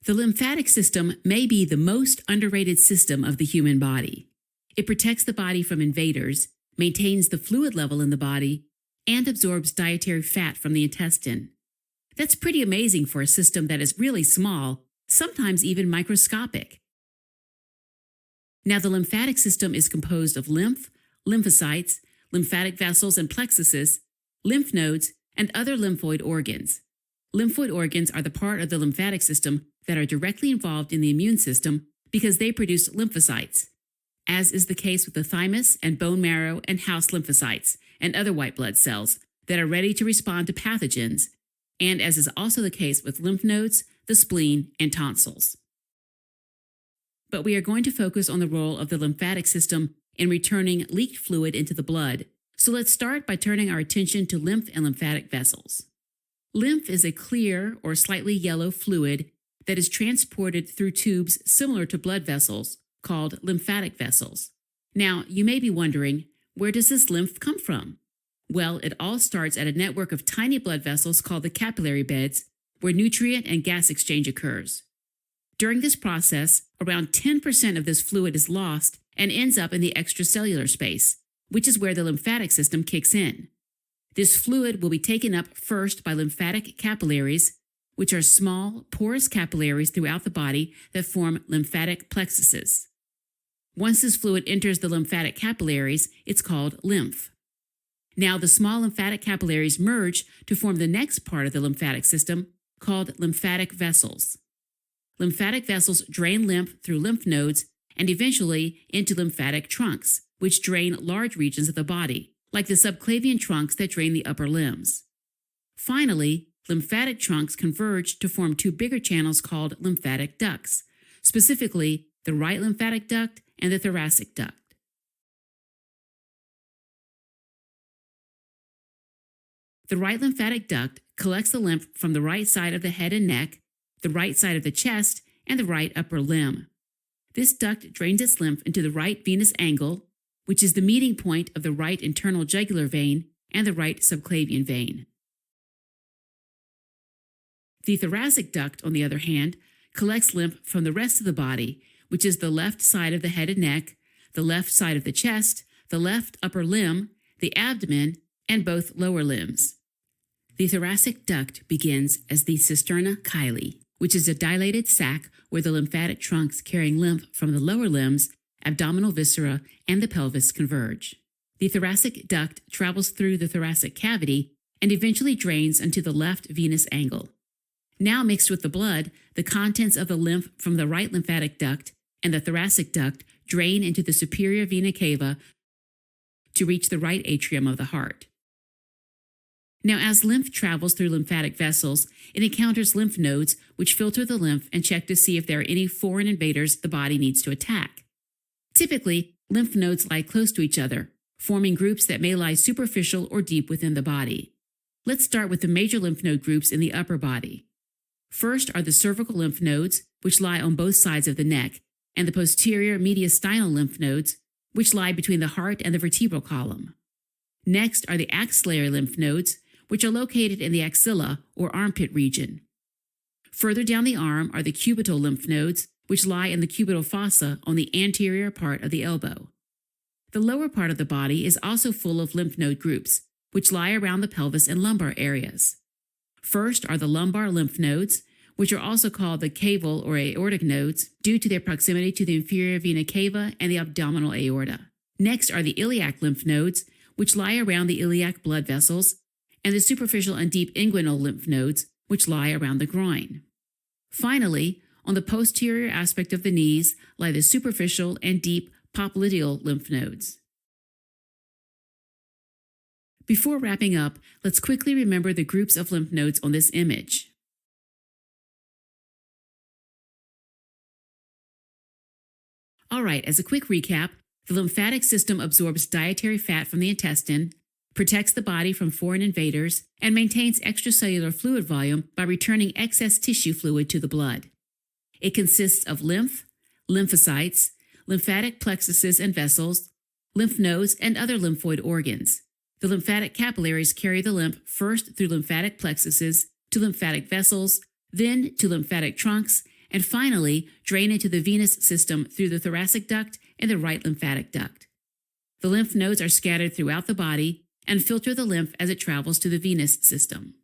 The lymphatic system may be the most underrated system of the human body. It protects the body from invaders, maintains the fluid level in the body, and absorbs dietary fat from the intestine. That's pretty amazing for a system that is really small, sometimes even microscopic. Now, the lymphatic system is composed of lymph, lymphocytes, lymphatic vessels and plexuses, lymph nodes, and other lymphoid organs. Lymphoid organs are the part of the lymphatic system that are directly involved in the immune system because they produce lymphocytes, as is the case with the thymus and bone marrow and house lymphocytes and other white blood cells that are ready to respond to pathogens, and as is also the case with lymph nodes, the spleen, and tonsils. But we are going to focus on the role of the lymphatic system in returning leaked fluid into the blood, so let's start by turning our attention to lymph and lymphatic vessels. Lymph is a clear or slightly yellow fluid that is transported through tubes similar to blood vessels called lymphatic vessels. Now, you may be wondering, where does this lymph come from? Well, it all starts at a network of tiny blood vessels called the capillary beds, where nutrient and gas exchange occurs. During this process, around 10% of this fluid is lost and ends up in the extracellular space, which is where the lymphatic system kicks in. This fluid will be taken up first by lymphatic capillaries, which are small, porous capillaries throughout the body that form lymphatic plexuses. Once this fluid enters the lymphatic capillaries, it's called lymph. Now, the small lymphatic capillaries merge to form the next part of the lymphatic system, called lymphatic vessels. Lymphatic vessels drain lymph through lymph nodes and eventually into lymphatic trunks, which drain large regions of the body, like the subclavian trunks that drain the upper limbs. Finally, lymphatic trunks converge to form two bigger channels called lymphatic ducts, specifically the right lymphatic duct and the thoracic duct. The right lymphatic duct collects the lymph from the right side of the head and neck, the right side of the chest, and the right upper limb. This duct drains its lymph into the right venous angle, which is the meeting point of the right internal jugular vein and the right subclavian vein. The thoracic duct, on the other hand, collects lymph from the rest of the body, which is the left side of the head and neck, the left side of the chest, the left upper limb, the abdomen, and both lower limbs. The thoracic duct begins as the cisterna chyli, which is a dilated sac where the lymphatic trunks carrying lymph from the lower limbs, abdominal viscera, and the pelvis converge. The thoracic duct travels through the thoracic cavity and eventually drains into the left venous angle. Now mixed with the blood, the contents of the lymph from the right lymphatic duct and the thoracic duct drain into the superior vena cava to reach the right atrium of the heart. Now, as lymph travels through lymphatic vessels, it encounters lymph nodes which filter the lymph and check to see if there are any foreign invaders the body needs to attack. Typically, lymph nodes lie close to each other, forming groups that may lie superficial or deep within the body. Let's start with the major lymph node groups in the upper body. First are the cervical lymph nodes, which lie on both sides of the neck, and the posterior mediastinal lymph nodes, which lie between the heart and the vertebral column. Next are the axillary lymph nodes, which are located in the axilla or armpit region. Further down the arm are the cubital lymph nodes, which lie in the cubital fossa on the anterior part of the elbow. The lower part of the body is also full of lymph node groups, which lie around the pelvis and lumbar areas. First are the lumbar lymph nodes, which are also called the caval or aortic nodes due to their proximity to the inferior vena cava and the abdominal aorta. Next are the iliac lymph nodes, which lie around the iliac blood vessels, and the superficial and deep inguinal lymph nodes, which lie around the groin. Finally, on the posterior aspect of the knees lie the superficial and deep popliteal lymph nodes. Before wrapping up, let's quickly remember the groups of lymph nodes on this image. All right, as a quick recap, the lymphatic system absorbs dietary fat from the intestine, protects the body from foreign invaders, and maintains extracellular fluid volume by returning excess tissue fluid to the blood. It consists of lymph, lymphocytes, lymphatic plexuses and vessels, lymph nodes, and other lymphoid organs. The lymphatic capillaries carry the lymph first through lymphatic plexuses to lymphatic vessels, then to lymphatic trunks, and finally drain into the venous system through the thoracic duct and the right lymphatic duct. The lymph nodes are scattered throughout the body and filter the lymph as it travels to the venous system.